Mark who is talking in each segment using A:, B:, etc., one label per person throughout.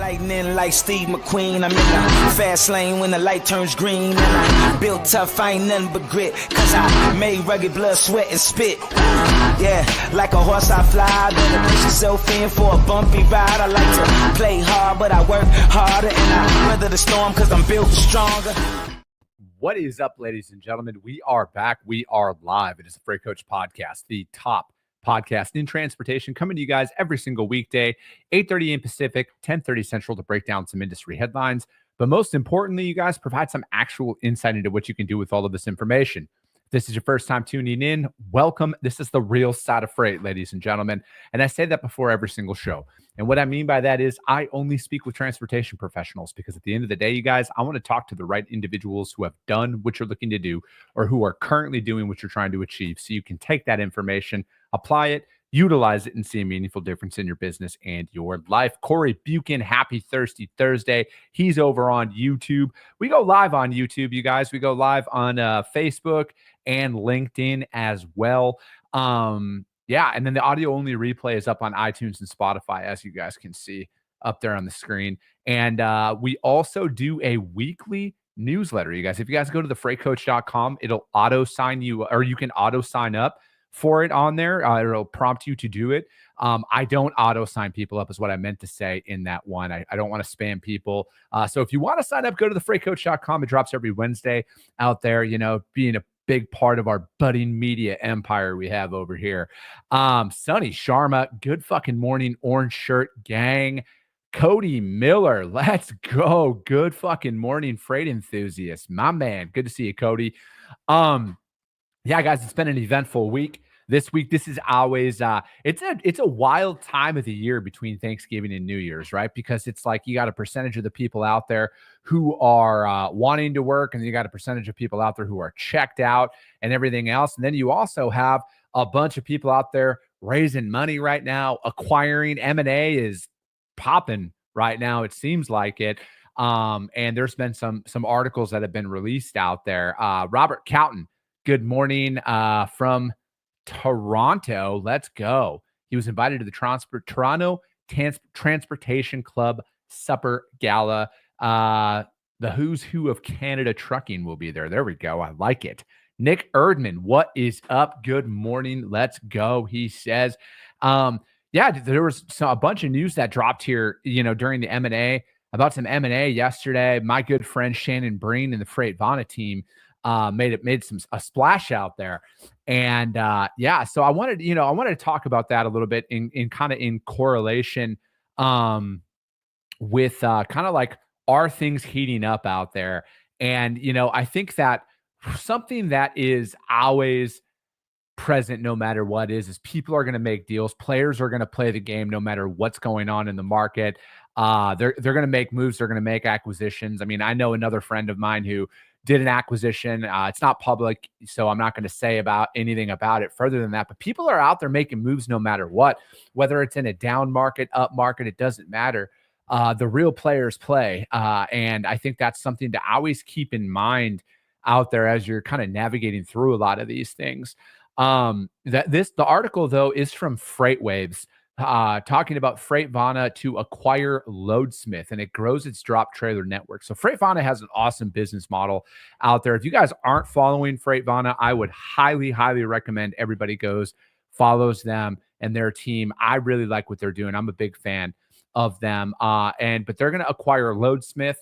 A: Lightning like Steve McQueen. I'm in the fast lane when the light turns green. And I built tough, I ain't nothing but grit. Cause I made rugged blood, sweat, and spit. Yeah, like a horse I fly. Better push yourself in for a bumpy ride. I like to play hard, but I work harder. And I weather the storm cause I'm built stronger.
B: What is up, ladies and gentlemen? We are back. We are live. It is the Freight Coach Podcast, the top podcast in transportation, coming to you guys every single weekday, 8:30 a.m. Pacific, 10:30 Central, to break down some industry headlines. But most importantly, you guys provide some actual insight into what you can do with all of this information. If this is your first time tuning in, welcome. This is the real side of freight, ladies and gentlemen. And I say that before every single show. And what I mean by that is I only speak with transportation professionals, because at the end of the day, you guys, I want to talk to the right individuals who have done what you're looking to do or who are currently doing what you're trying to achieve, so you can take that information, apply it, utilize it, and see a meaningful difference in your business and your life. Corey Buchan, happy Thirsty Thursday. He's over on YouTube. We go live on YouTube, you guys. We go live on Facebook and LinkedIn as well. Yeah, and then the audio only replay is up on iTunes and Spotify, as you guys can see up there on the screen. And we also do a weekly newsletter, you guys. If you guys go to thefreightcoach.com, it'll auto sign you, or you can auto sign up for it on there. It'll prompt you to do it. I don't auto sign people up, is what I meant to say in that one. I don't want to spam people. So if you want to sign up, go to thefreightcoach.com. It drops every Wednesday out there, you know, being a big part of our budding media empire we have over here. Sonny Sharma, good fucking morning, orange shirt gang. Cody Miller, let's go. Good fucking morning, freight enthusiast. My man, good to see you, Cody. Yeah, guys, it's been an eventful week. This week, this is always it's a wild time of the year between Thanksgiving and New Year's, right? Because it's like you got a percentage of the people out there who are wanting to work, and then you got a percentage of people out there who are checked out and everything else. And then you also have a bunch of people out there raising money right now, acquiring. M&A is popping right now, it seems like it. And there's been some articles that have been released out there. Robert Cowton, good morning from Toronto. Let's go. He was invited to the Toronto Transportation Club Supper Gala. The who's who of Canada trucking will be there. There we go. I like it. Nick Erdman, what is up? Good morning. Let's go. He says, yeah, there was a bunch of news that dropped here, you know, during the M&A, about some M&A yesterday. My good friend Shannon Breen and the Freight Vana team made a splash out there. And yeah, so I wanted to talk about that a little bit in kind of in correlation with kind of like, are things heating up out there? And, you know, I think that something that is always present no matter what is people are going to make deals. Players are going to play the game no matter what's going on in the market. They're going to make moves. They're going to make acquisitions. I mean, I know another friend of mine who did an acquisition. It's not public, so I'm not going to say about anything about it further than that. But people are out there making moves no matter what, whether it's in a down market, up market, it doesn't matter. The real players play. And I think that's something to always keep in mind out there as you're kind of navigating through a lot of these things. The article, though, is from FreightWaves, talking about Freight Vana to acquire Loadsmith, and it grows its drop trailer network. So Freight Vana has an awesome business model out there. If you guys aren't following Freight Vana, I would highly, highly recommend everybody follows them and their team. I really like what they're doing. I'm a big fan of them. But they're going to acquire Loadsmith,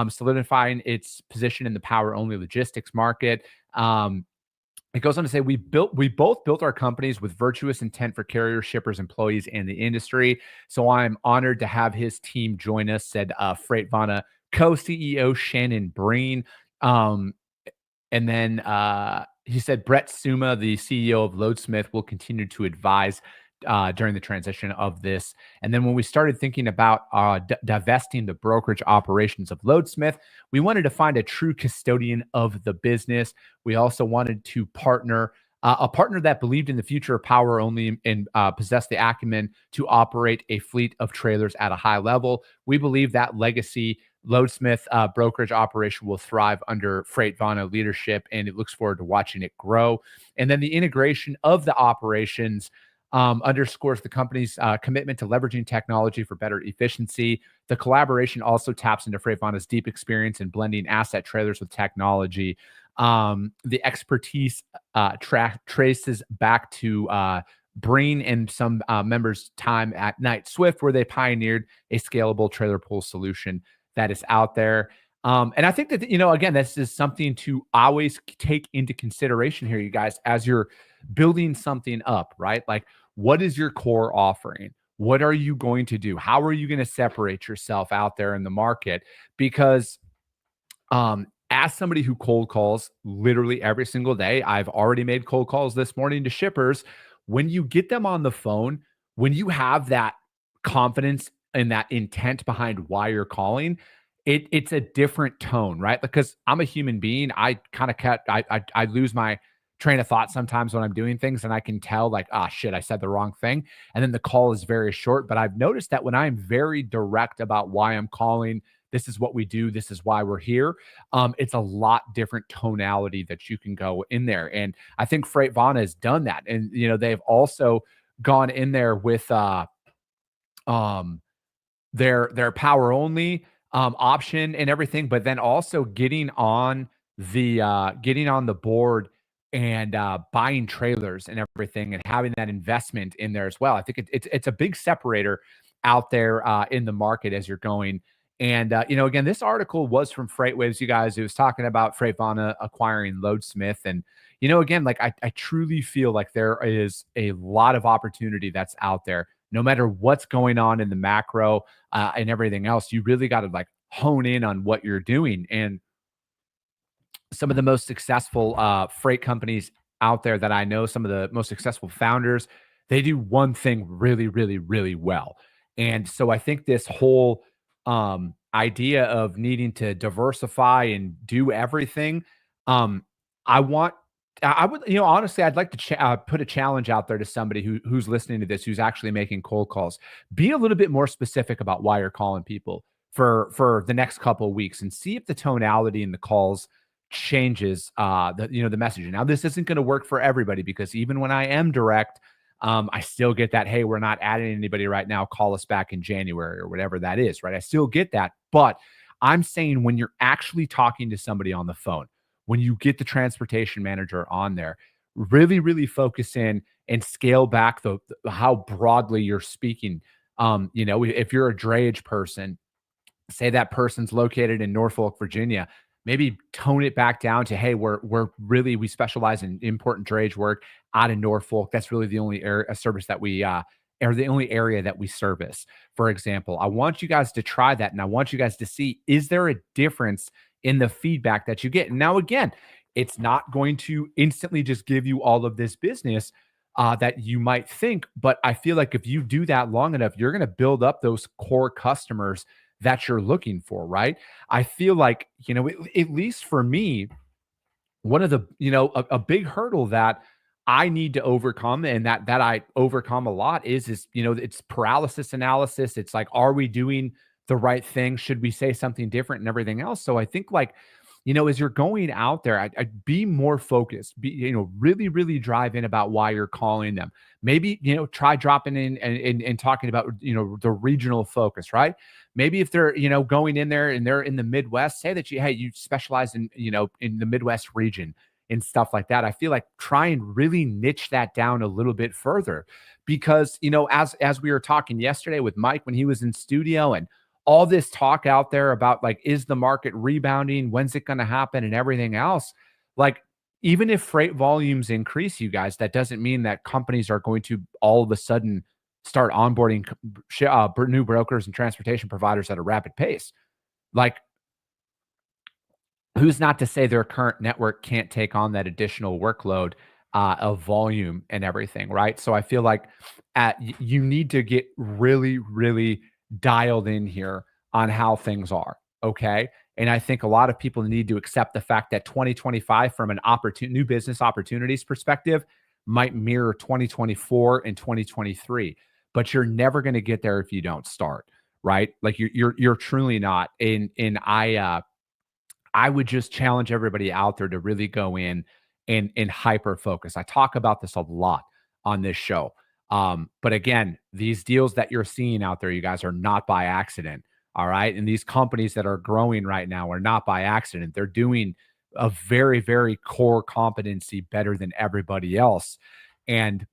B: solidifying its position in the power-only logistics market. It goes on to say, we both built our companies with virtuous intent for carriers, shippers, employees, and the industry. So I'm honored to have his team join us, said Freight Vana co-CEO Shannon Breen. And then he said Brett Suma, the CEO of Loadsmith, will continue to advise during the transition of this. And then when we started thinking about divesting the brokerage operations of Loadsmith, we wanted to find a true custodian of the business. We also wanted to partner, a partner that believed in the future of power only and possessed the acumen to operate a fleet of trailers at a high level. We believe that legacy Loadsmith brokerage operation will thrive under Freight Vana leadership, and it looks forward to watching it grow. And then the integration of the operations underscores the company's commitment to leveraging technology for better efficiency. The collaboration also taps into Freightvana's deep experience in blending asset trailers with technology. The expertise traces back to Breen and some members' time at Knight Swift, where they pioneered a scalable trailer pool solution that is out there. And I think that, again, this is something to always take into consideration here, you guys, as you're building something up, right? Like, what is your core offering? What are you going to do? How are you going to separate yourself out there in the market? Because as somebody who cold calls literally every single day, I've already made cold calls this morning to shippers. When you get them on the phone, when you have that confidence and that intent behind why you're calling, it's a different tone, right? Because I'm a human being. I kind of I lose my train of thought sometimes when I'm doing things, and I can tell like, ah, shit, I said the wrong thing. And then the call is very short. But I've noticed that when I'm very direct about why I'm calling, this is what we do, this is why we're here, it's a lot different tonality that you can go in there. And I think Freightvana has done that. And, they've also gone in there with their power only option and everything, but then also getting on the board and buying trailers and everything and having that investment in there as well. I think it's a big separator out there in the market as you're going. And again, this article was from FreightWaves, you guys. It was talking about Freightvana acquiring Loadsmith. And again, like I truly feel like there is a lot of opportunity that's out there. No matter what's going on in the macro and everything else, you really got to like hone in on what you're doing. And some of the most successful freight companies out there that I know, some of the most successful founders, they do one thing really, really, really well. And so I think this whole idea of needing to diversify and do everything, I want I would, honestly, I'd like to put a challenge out there to somebody who's listening to this, who's actually making cold calls. Be a little bit more specific about why you're calling people for the next couple of weeks, and see if the tonality in the calls changes. The messaging. Now, this isn't going to work for everybody, because even when I am direct, I still get that, hey, we're not adding anybody right now, call us back in January or whatever that is, right? I still get that, but I'm saying when you're actually talking to somebody on the phone, when you get the transportation manager on there, really, really focus in and scale back the how broadly you're speaking. If you're a drayage person, say that person's located in Norfolk, Virginia, maybe tone it back down to, hey, we specialize in important drayage work out of Norfolk. That's really the only service that we or the only area that we service, for example. I want you guys to try that, and I want you guys to see, is there a difference in the feedback that you get? And now, again, it's not going to instantly just give you all of this business that you might think, but I feel like if you do that long enough, you're going to build up those core customers that you're looking for, right? I feel like, at least for me, one of the, a big hurdle that I need to overcome, and that I overcome a lot, is it's paralysis analysis. It's like, are we doing the right thing? Should we say something different and everything else? So I think, like, as you're going out there, I'd be more focused, really, really drive in about why you're calling them. Maybe, try dropping in and talking about, the regional focus, right? Maybe if they're, going in there and they're in the Midwest, say that you specialize in, in the Midwest region and stuff like that. I feel like try and really niche that down a little bit further, because, as we were talking yesterday with Mike when he was in studio, and all this talk out there about, like, is the market rebounding? When's it going to happen? And everything else. Like, even if freight volumes increase, you guys, that doesn't mean that companies are going to all of a sudden start onboarding new brokers and transportation providers at a rapid pace. Like, who's not to say their current network can't take on that additional workload of volume and everything, right? So I feel like you need to get really, really dialed in here on how things are, okay? And I think a lot of people need to accept the fact that 2025, from an new business opportunities perspective, might mirror 2024 and 2023, but you're never going to get there if you don't start, right? Like, you're truly not. And I would just challenge everybody out there to really go in and hyper focus. I talk about this a lot on this show. But again, these deals that you're seeing out there, you guys, are not by accident. All right. And these companies that are growing right now are not by accident. They're doing a very, very core competency better than everybody else. And,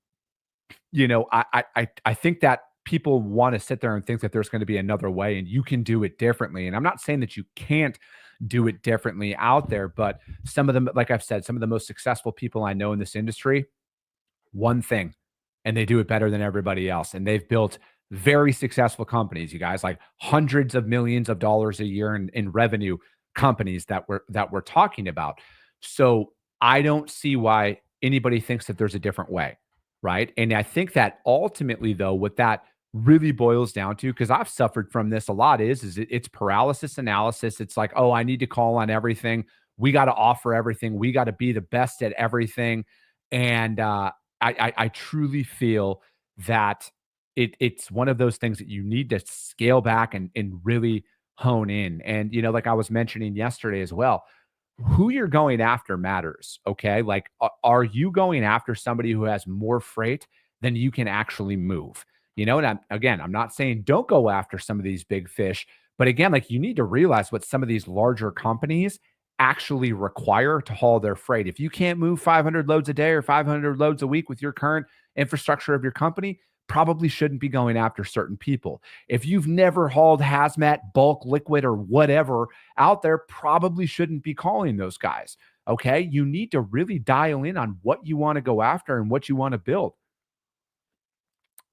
B: I think that people want to sit there and think that there's going to be another way and you can do it differently. And I'm not saying that you can't do it differently out there, but some of them, like I've said, some of the most successful people I know in this industry, one thing, and they do it better than everybody else. And they've built very successful companies, you guys, like hundreds of millions of dollars a year in revenue companies that we're talking about. So I don't see why anybody thinks that there's a different way, right? And I think that ultimately, though, what that really boils down to, because I've suffered from this a lot, it's paralysis analysis. It's like, oh, I need to call on everything. We got to offer everything. We got to be the best at everything. And I truly feel that it's one of those things that you need to scale back and really hone in. And like I was mentioning yesterday as well, who you're going after matters. Okay, like are you going after somebody who has more freight than you can actually move? And I'm not saying don't go after some of these big fish, but again, like you need to realize what some of these larger companies actually require to haul their freight. If you can't move 500 loads a day or 500 loads a week with your current infrastructure of your company, probably shouldn't be going after certain people. If you've never hauled hazmat, bulk, liquid, or whatever out there, probably shouldn't be calling those guys. Okay. You need to really dial in on what you want to go after and what you want to build.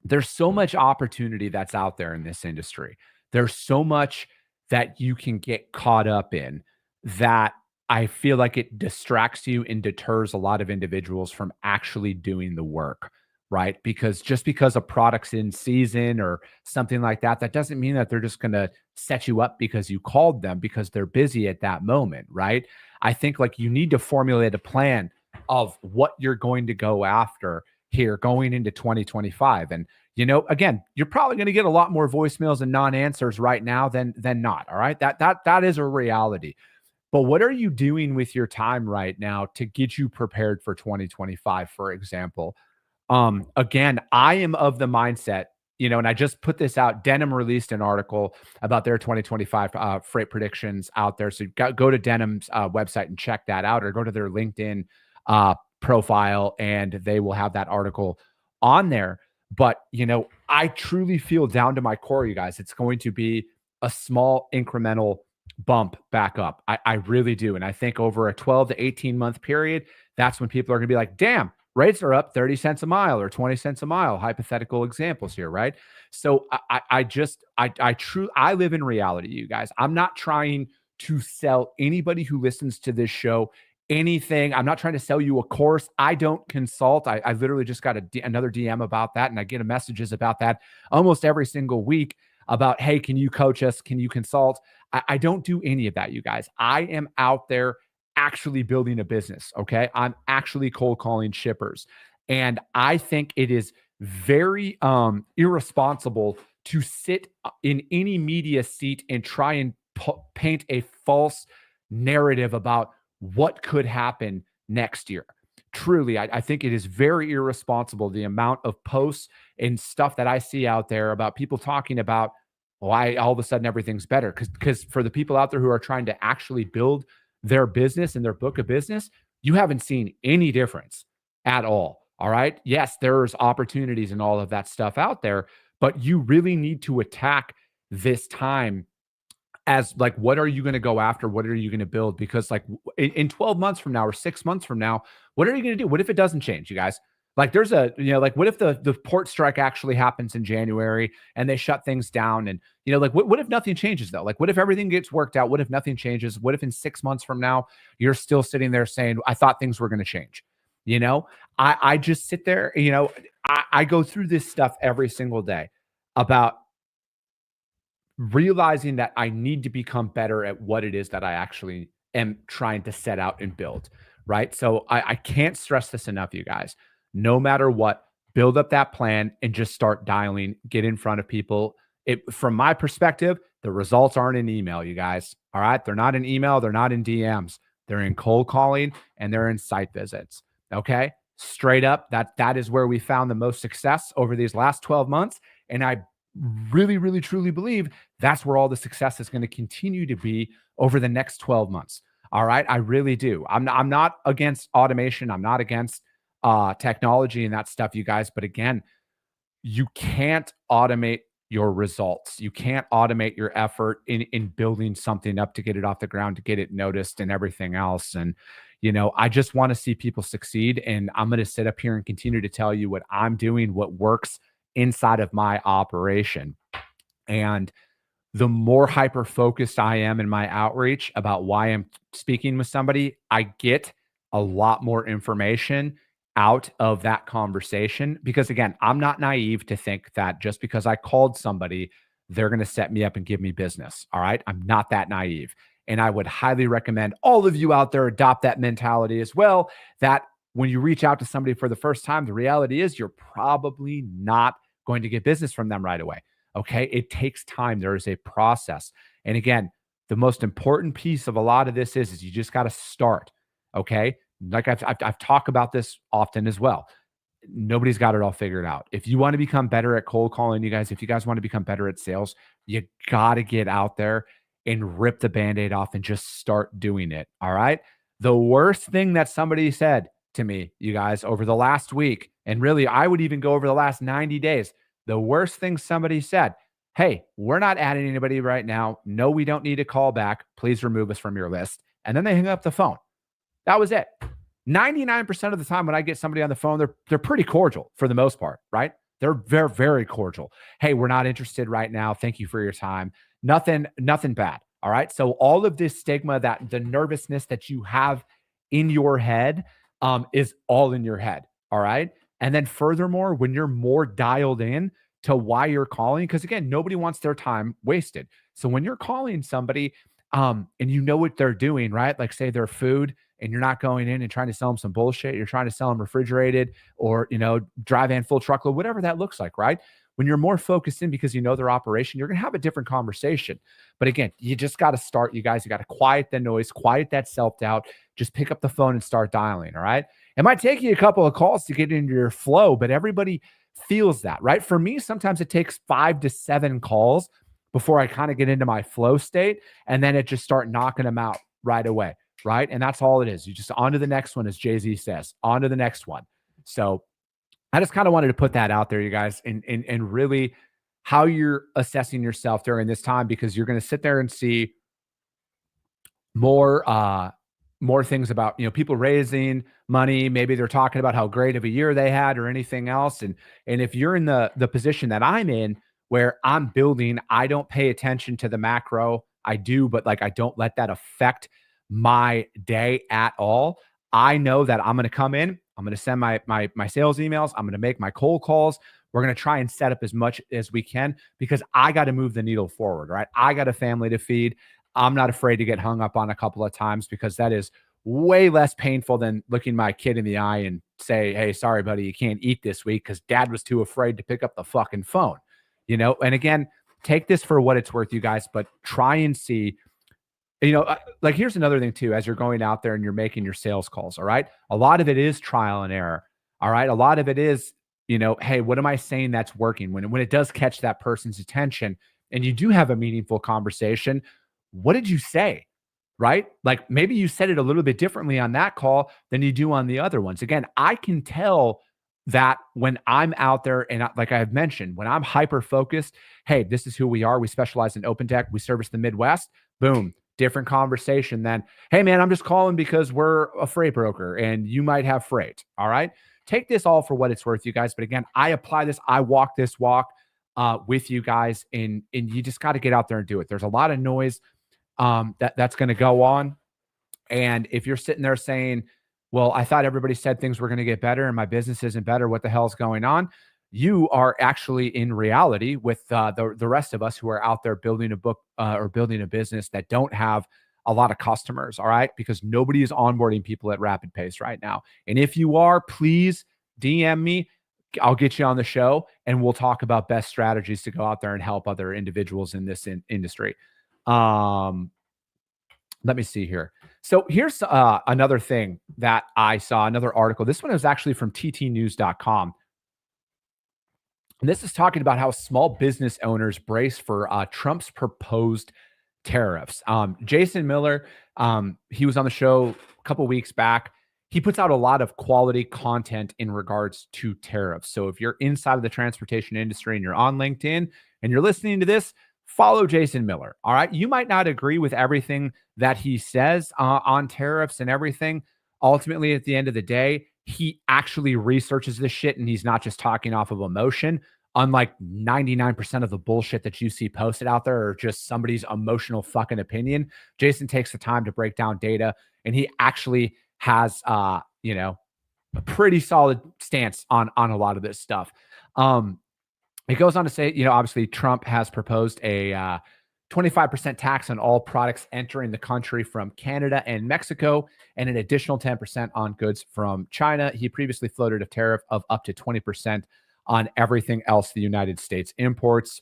B: There's so much opportunity that's out there in this industry. There's so much that you can get caught up in that I feel like it distracts you and deters a lot of individuals from actually doing the work, right? Because just because a product's in season or something like that, that doesn't mean that they're just going to set you up because you called them because they're busy at that moment, right? I think like you need to formulate a plan of what you're going to go after here going into 2025. And again, you're probably going to get a lot more voicemails and non-answers right now than not. All right. That is a reality. But what are you doing with your time right now to get you prepared for 2025, for example? Again, I am of the mindset, and I just put this out. Denim released an article about their 2025 freight predictions out there. So go to Denim's website and check that out, or go to their LinkedIn profile and they will have that article on there. But, I truly feel down to my core, you guys, it's going to be a small incremental bump back up. I really do. And I think over a 12 to 18 month period, that's when people are going to be like, damn, rates are up 30 cents a mile or 20 cents a mile. Hypothetical examples here, right? So I live in reality, you guys. I'm not trying to sell anybody who listens to this show anything. I'm not trying to sell you a course. I don't consult. I literally just got another DM about that, and I get messages about that almost every single week about, hey, can you coach us? Can you consult? I don't do any of that, you guys. I am out there actually building a business, okay? I'm actually cold calling shippers. And I think it is very irresponsible to sit in any media seat and try and paint a false narrative about what could happen next year. Truly, I think it is very irresponsible, the amount of posts and stuff that I see out there about people talking about why all of a sudden everything's better. Because for the people out there who are trying to actually build their business and their book of business, you haven't seen any difference at all. All right. Yes, there's opportunities and all of that stuff out there, but you really need to attack this time as like, what are you going to go after? What are you going to build? Because like in 12 months from now or 6 months from now, what are you going to do? What if it doesn't change, you guys? Like there's like what if the port strike actually happens in January and they shut things down? And, like what if nothing changes though? Like what if everything gets worked out? What if nothing changes? What if in 6 months from now, you're still sitting there saying, I thought things were going to change? I just sit there, I go through this stuff every single day about realizing that I need to become better at what it is that I actually am trying to set out and build, right? So I can't stress this enough, you guys. No matter what, build up that plan and just start dialing, get in front of people. From my perspective, the results aren't in email, you guys. All right. They're not in email. They're not in DMs. They're in cold calling and they're in site visits. Okay. straight up, that is where we found the most success over these last 12 months. And I really, really, truly believe that's where all the success is going to continue to be over the next 12 months. All right. I really do. I'm not against automation. I'm not against technology and that stuff, you guys. But again, you can't automate your results. You can't automate your effort in building something up to get it off the ground, to get it noticed and everything else. And, I just want to see people succeed. And I'm going to sit up here and continue to tell you what I'm doing, what works inside of my operation. And the more hyper focused I am in my outreach about why I'm speaking with somebody, I get a lot more information out of that conversation. Because again, I'm not naive to think that just because I called somebody, they're going to set me up and give me business. All right. I'm not that naive. And I would highly recommend all of you out there adopt that mentality as well. That when you reach out to somebody for the first time, the reality is you're probably not going to get business from them right away. Okay. It takes time. There is a process. And again, the most important piece of a lot of this is you just got to start. Okay. Like I've talked about this often as well. Nobody's got it all figured out. If you want to become better at cold calling, if you guys want to become better at sales, you got to get out there and rip the Band-Aid off and just start doing it. All right. The worst thing that somebody said to me, you guys, over the last week, and really, I would even go over the last 90 days. The worst thing somebody said, hey, we're not adding anybody right now. No, we don't need a call back. Please remove us from your list. And then they hang up the phone. That was it. 99% of the time when I get somebody on the phone, they're pretty cordial for the most part, right? They're very, very cordial. Hey, we're not interested right now. Thank you for your time. Nothing bad. All right. So all of this stigma, that the nervousness that you have in your head is all in your head. All right. And then furthermore, when you're more dialed in to why you're calling, because again, nobody wants their time wasted. So when you're calling somebody and you know what they're doing, right? Like say their food, and you're not going in and trying to sell them some bullshit. You're trying to sell them refrigerated or, dry van full truckload, whatever that looks like, right? When you're more focused in because you know their operation, you're going to have a different conversation. But again, you just got to start, you guys. You got to quiet the noise, quiet that self-doubt. Just pick up the phone and start dialing, all right? It might take you a couple of calls to get into your flow, but everybody feels that, right? For me, sometimes it takes 5 to 7 calls before I kind of get into my flow state, and then it just start knocking them out right away. Right. And that's all it is. You just on to the next one, as Jay-Z says, on to the next one. So I just kind of wanted to put that out there, you guys, and really how you're assessing yourself during this time, because you're going to sit there and see more things about, people raising money. Maybe they're talking about how great of a year they had or anything else. And if you're in the position that I'm in, where I'm building, I don't pay attention to the macro. I do, but I don't let that affect my day at all. I know that I'm going to come in, I'm going to send my sales emails, I'm going to make my cold calls. We're going to try and set up as much as we can, because I got to move the needle forward, right? I got a family to feed. I'm not afraid to get hung up on a couple of times, because that is way less painful than looking my kid in the eye and say, hey, sorry, buddy, you can't eat this week because dad was too afraid to pick up the fucking phone, And again, take this for what it's worth, you guys, but try and see. Here's another thing too, as you're going out there and you're making your sales calls. All right. A lot of it is trial and error. All right. A lot of it is, hey, what am I saying that's working? When it does catch that person's attention and you do have a meaningful conversation, what did you say? Right. Like maybe you said it a little bit differently on that call than you do on the other ones. Again, I can tell that when I'm out there and like I've mentioned, when I'm hyper focused, hey, this is who we are. We specialize in open tech. We service the Midwest. Boom. Different conversation than, hey, man, I'm just calling because we're a freight broker and you might have freight. All right. Take this all for what it's worth, you guys. But again, I apply this. I walk this walk with you guys, and you just got to get out there and do it. There's a lot of noise that's going to go on. And if you're sitting there saying, well, I thought everybody said things were going to get better and my business isn't better, what the hell's going on? You are actually in reality with the rest of us who are out there building a book or building a business that don't have a lot of customers. All right. Because nobody is onboarding people at rapid pace right now. And if you are, please DM me. I'll get you on the show and we'll talk about best strategies to go out there and help other individuals in this industry. Let me see here. So here's another thing that I saw, another article. This one is actually from ttnews.com. And this is talking about how small business owners brace for Trump's proposed tariffs. Jason Miller, he was on the show a couple weeks back. He puts out a lot of quality content in regards to tariffs. So if you're inside of the transportation industry and you're on LinkedIn and you're listening to this, follow Jason Miller. All right. You might not agree with everything that he says on tariffs and everything. Ultimately, at the end of the day, he actually researches this shit and he's not just talking off of emotion. Unlike 99% of the bullshit that you see posted out there or just somebody's emotional fucking opinion, Jason takes the time to break down data and he actually has, a pretty solid stance on a lot of this stuff. It goes on to say, obviously Trump has proposed a 25% tax on all products entering the country from Canada and Mexico, and an additional 10% on goods from China. He previously floated a tariff of up to 20% on everything else the United States imports.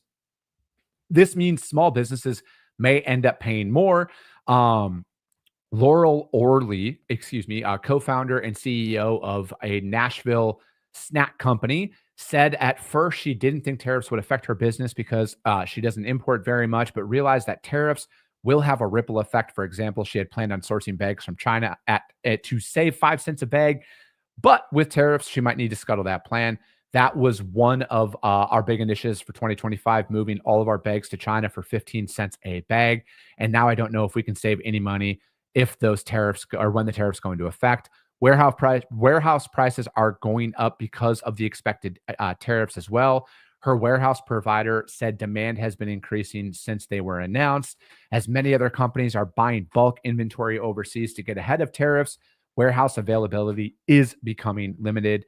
B: This means small businesses may end up paying more. Laurel Orley, co-founder and CEO of a Nashville snack company, said at first she didn't think tariffs would affect her business because she doesn't import very much, but realized that tariffs will have a ripple effect. For example, she had planned on sourcing bags from China to save 5 cents a bag, but with tariffs, she might need to scuttle that plan. That was one of our big initiatives for 2025, moving all of our bags to China for 15 cents a bag. And now I don't know if we can save any money if those tariffs or when the tariffs go into effect. Warehouse prices are going up because of the expected tariffs as well. Her warehouse provider said demand has been increasing since they were announced. As many other companies are buying bulk inventory overseas to get ahead of tariffs, warehouse availability is becoming limited.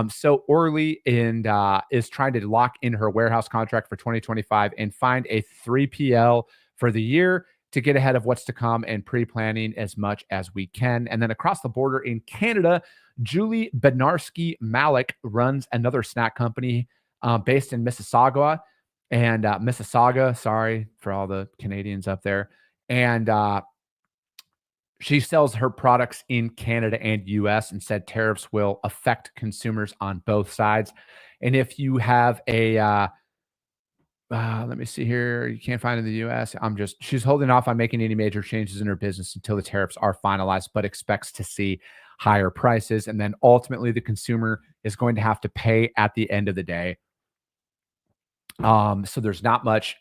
B: So Orly is trying to lock in her warehouse contract for 2025 and find a 3PL for the year to get ahead of what's to come and pre-planning as much as we can. And then across the border in Canada, Julie Bednarski-Malik runs another snack company based in Mississauga. And Mississauga, sorry for all the Canadians up there. And she sells her products in Canada and US and said tariffs will affect consumers on both sides. And if you have a, let me see here, you can't find in the US. She's holding off on making any major changes in her business until the tariffs are finalized, but expects to see higher prices. And then ultimately the consumer is going to have to pay at the end of the day. So there's not much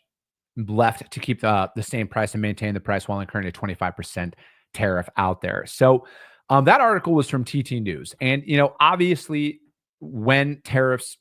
B: left to keep the same price and maintain the price while incurring a 25% tariff out there. So that article was from TT News. And, obviously when tariffs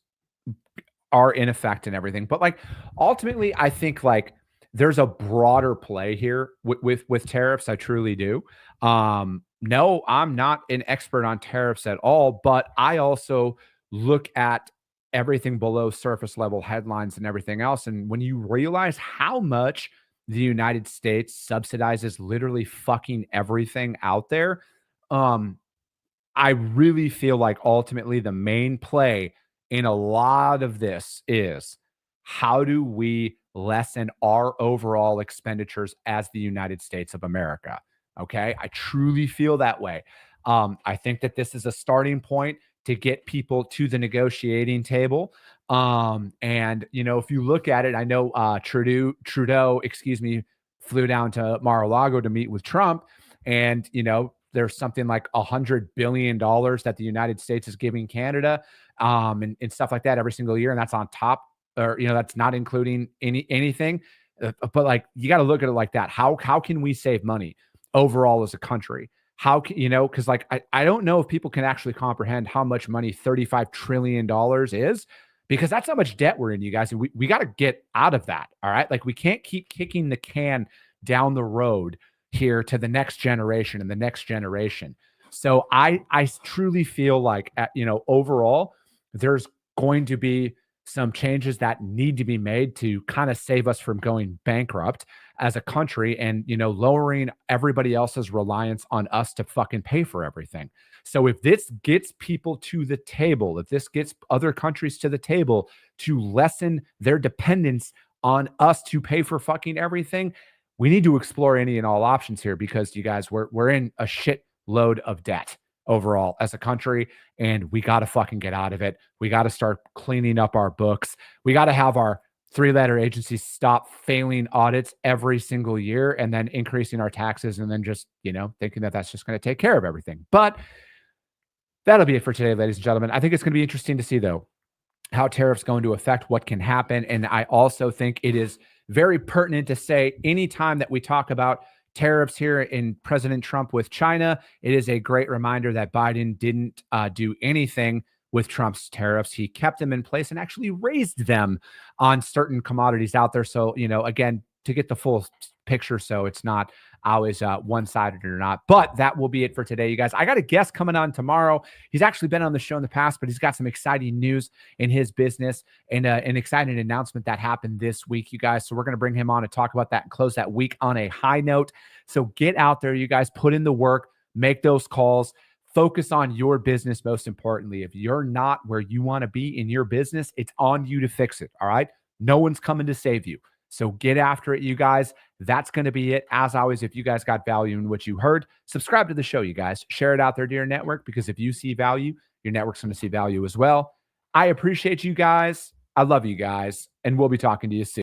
B: are in effect and everything, but like ultimately, I think like there's a broader play here with tariffs. I truly do. No, I'm not an expert on tariffs at all, but I also look at everything below surface level headlines and everything else. And when you realize how much the United States subsidizes literally fucking everything out there, I really feel like ultimately the main play in a lot of this is how do we lessen our overall expenditures as the United States of America? Okay. I truly feel that way. I think that this is a starting point to get people to the negotiating table. And if you look at it, I know Trudeau, flew down to Mar-a-Lago to meet with Trump. And, there's something like $100 billion that the United States is giving Canada, and stuff like that every single year. And that's on top, or, that's not including anything. But like, you got to look at it like that. How can we save money overall as a country? How can, because like, I don't know if people can actually comprehend how much money $35 trillion is, because that's how much debt we're in, you guys. And we got to get out of that. All right. Like we can't keep kicking the can down the road here to the next generation and the next generation. So I truly feel like, overall, there's going to be some changes that need to be made to kind of save us from going bankrupt as a country and, lowering everybody else's reliance on us to fucking pay for everything. So if this gets people to the table, if this gets other countries to the table to lessen their dependence on us to pay for fucking everything, we need to explore any and all options here because you guys, we're in a shit load of debt overall as a country, and we got to fucking get out of it. We got to start cleaning up our books. We got to have our three-letter agencies stop failing audits every single year and then increasing our taxes and then just, thinking that that's just going to take care of everything. But that'll be it for today, ladies and gentlemen. I think it's going to be interesting to see, though, how tariffs going to affect what can happen. And I also think it is very pertinent to say anytime that we talk about tariffs here in President Trump with China, it is a great reminder that Biden didn't do anything with Trump's tariffs. He kept them in place and actually raised them on certain commodities out there. So, again, to get the full picture, so it's not always one-sided or not. But that will be it for today, you guys. I got a guest coming on tomorrow. He's actually been on the show in the past, but he's got some exciting news in his business and an exciting announcement that happened this week, you guys. So we're going to bring him on to talk about that and close that week on a high note. So get out there, you guys. Put in the work. Make those calls. Focus on your business most importantly. If you're not where you want to be in your business, it's on you to fix it, all right? No one's coming to save you. So get after it, you guys. That's going to be it. As always, if you guys got value in what you heard, subscribe to the show, you guys. Share it out there to your network because if you see value, your network's going to see value as well. I appreciate you guys. I love you guys, and we'll be talking to you soon.